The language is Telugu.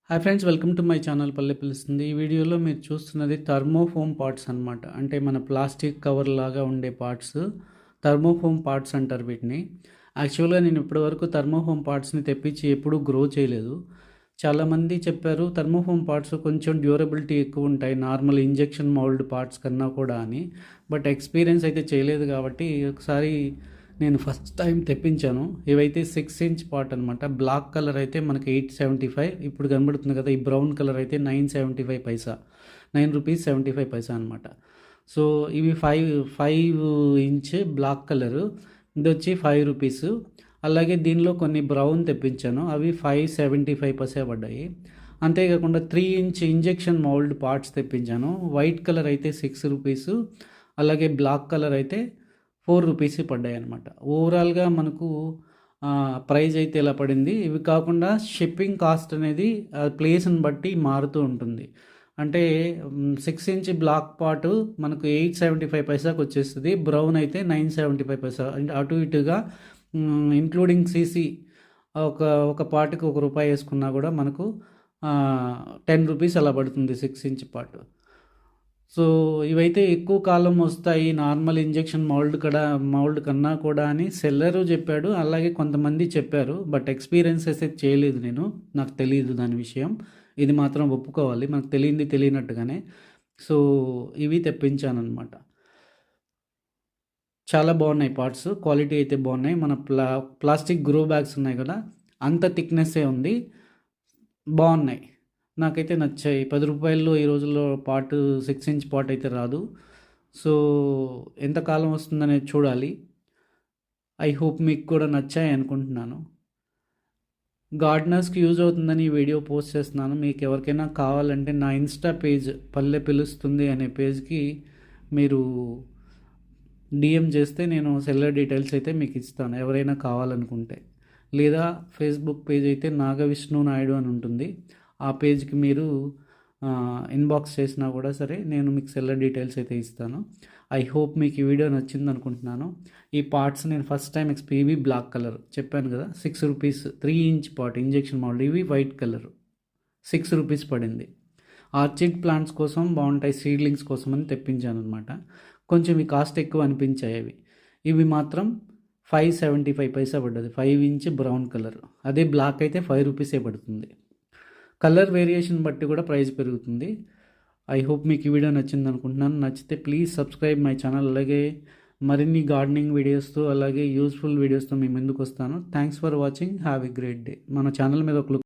Hi friends, welcome to my channel పల్లె పిలుస్తుంది. ఈ వీడియోలో మీరు చూస్తున్నది థర్మోఫోమ్ పార్ట్స్ అనమాట. అంటే మన ప్లాస్టిక్ కవర్ లాగా ఉండే పార్ట్స్ థర్మోఫోమ్ పార్ట్స్ అంటారు వీటిని. యాక్చువల్గా నేను ఇప్పటివరకు థర్మోఫోమ్ పార్ట్స్ని తెప్పించి ఎప్పుడూ గ్రో చేయలేదు. చాలామంది చెప్పారు థర్మోఫోమ్ పార్ట్స్ కొంచెం డ్యూరబిలిటీ ఎక్కువ ఉంటాయి నార్మల్ ఇంజెక్షన్ మౌల్డ్ పార్ట్స్ కన్నా కూడా అని. బట్ ఎక్స్పీరియన్స్ అయితే చేయలేదు కాబట్టి ఒకసారి నేను ఫస్ట్ టైం తెప్పించాను. ఇవైతే 6 ఇంచ్ పార్ట్ అనమాట. బ్లాక్ కలర్ అయితే మనకి 875, ఇప్పుడు కనబడుతుంది కదా. ఈ బ్రౌన్ కలర్ అయితే 975 పైసా, 9 రూపీస్ 75 పైసా అనమాట. సో ఇవి 5 ఇంచ్ బ్లాక్ కలరు, ఇది వచ్చి 5 రూపీస్. అలాగే దీనిలో కొన్ని బ్రౌన్ తెప్పించాను, అవి 575 పైసా పడ్డాయి. అంతేకాకుండా 3 ఇంచ్ ఇంజెక్షన్ మౌల్డ్ పార్ట్స్ తెప్పించాను. వైట్ కలర్ అయితే 6 రూపీస్, అలాగే బ్లాక్ కలర్ అయితే 4 రూపీస్ పడ్డాయి అనమాట. ఓవరాల్గా మనకు ప్రైజ్ అయితే ఇలా పడింది. ఇవి కాకుండా షిప్పింగ్ కాస్ట్ అనేది ప్లేస్ని బట్టి మారుతూ ఉంటుంది. అంటే 6 ఇంచ్ బ్లాక్ పార్ట్ మనకు 875 పైసాకి వచ్చేస్తుంది, బ్రౌన్ అయితే 975 పైసా. అంటే అటు ఇటుగా ఇంక్లూడింగ్ సీసీ ఒక ఒక పార్ట్కి ₹1 వేసుకున్నా కూడా మనకు 10 రూపీస్ అలా పడుతుంది 6 ఇంచ్ పార్ట్. సో ఇవైతే ఎక్కువ కాలం వస్తాయి నార్మల్ ఇంజెక్షన్ మౌల్డ్ కన్నా కూడా అని సెల్లరు చెప్పాడు, అలాగే కొంతమంది చెప్పారు. బట్ ఎక్స్పీరియన్సెస్ అయితే చేయలేదు నేను, నాకు తెలియదు దాని విషయం. ఇది మాత్రం ఒప్పుకోవాలి, మనకు తెలియంది తెలియనట్టుగానే. సో ఇవి తెప్పించాను అనమాట. చాలా బాగున్నాయి పార్ట్స్, క్వాలిటీ అయితే బాగున్నాయి. మన ప్లాస్టిక్ గ్రో బ్యాగ్స్ ఉన్నాయి కదా, అంత థిక్నెస్సే ఉంది, బాగున్నాయి. నాకైతే నచ్చాయి. ₹10 ఈ రోజుల్లో పార్ట్ 6 ఇంచ్ పార్ట్ అయితే రాదు. సో ఎంతకాలం వస్తుందనేది చూడాలి. ఐ హోప్ మీకు కూడా నచ్చాయి అనుకుంటున్నాను. గార్డెనర్స్కి యూజ్ అవుతుందని ఈ వీడియో పోస్ట్ చేస్తున్నాను. మీకు ఎవరికైనా కావాలంటే నా ఇన్స్టా పేజ్ పల్లె పిలుస్తుంది అనే పేజ్కి మీరు డిఎం చేస్తే నేను సెల్లర్ డీటెయిల్స్ అయితే మీకు ఇస్తాను, ఎవరైనా కావాలనుకుంటే. లేదా ఫేస్బుక్ పేజ్ అయితే నాగవిష్ణు నాయుడు అని ఉంటుంది, ఆ పేజ్కి మీరు ఇన్బాక్స్ చేసినా కూడా సరే నేను మీకు సెల్లర్ డీటెయిల్స్ అయితే ఇస్తాను. ఐ హోప్ మీకు ఈ వీడియో నచ్చింది అనుకుంటున్నాను. ఈ పార్ట్స్ నేను ఫస్ట్ టైం ఇవి బ్లాక్ కలర్ చెప్పాను కదా, 6 rupees 3 inch part injection model. ఇవి వైట్ కలర్ 6 రూపీస్ పడింది. ఆర్చిడ్ ప్లాంట్స్ కోసం బాగుంటాయి, సీడ్లింగ్స్ కోసం అని తెప్పించాను అనమాట. కొంచెం ఈ కాస్ట్ ఎక్కువ అనిపించాయి అవి. ఇవి మాత్రం 575 పైసా పడ్డది, 5 ఇంచ్ బ్రౌన్ కలర్. అదే బ్లాక్ అయితే 5 రూపీసే పడుతుంది. కలర్ వేరియేషన్ బట్టి కూడా ప్రైస్ పెరుగుతుంది. ఐ హోప్ మీకు ఈ వీడియో నచ్చింది అనుకుంటున్నాను. నచ్చితే ప్లీజ్ సబ్స్క్రైబ్ మై ఛానల్. అలాగే మరిన్ని గార్డెనింగ్ వీడియోస్తో అలాగే యూస్ఫుల్ వీడియోస్తో మీ ముందుకు వస్తాను. Thanks for watching, have a great day. మన ఛానల్ మీద ఒక